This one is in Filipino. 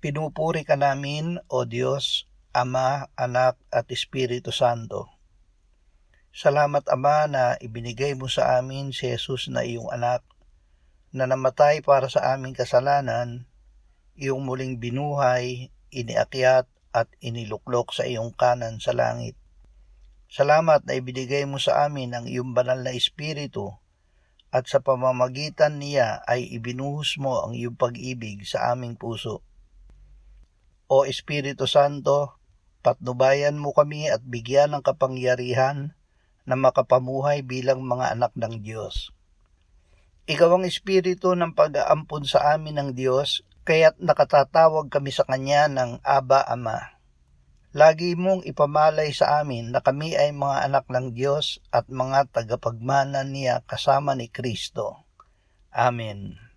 Pinupuri ka namin, O Diyos, Ama, Anak at Espiritu Santo. Salamat, Ama, na ibinigay mo sa amin si Jesus na iyong anak, na namatay para sa aming kasalanan, iyong muling binuhay, iniakyat at iniluklok sa iyong kanan sa langit. Salamat na ibinigay mo sa amin ang iyong banal na Espiritu, at sa pamamagitan niya ay ibinuhos mo ang iyong pag-ibig sa aming puso. O Espiritu Santo, patnubayan mo kami at bigyan ng kapangyarihan na makapamuhay bilang mga anak ng Diyos. Ikaw ang Espiritu ng pag-aampon sa amin ng Diyos, kaya't nakatatawag kami sa Kanya ng Aba, Ama. Lagi mong ipamalay sa amin na kami ay mga anak ng Diyos at mga tagapagmana niya kasama ni Kristo. Amen.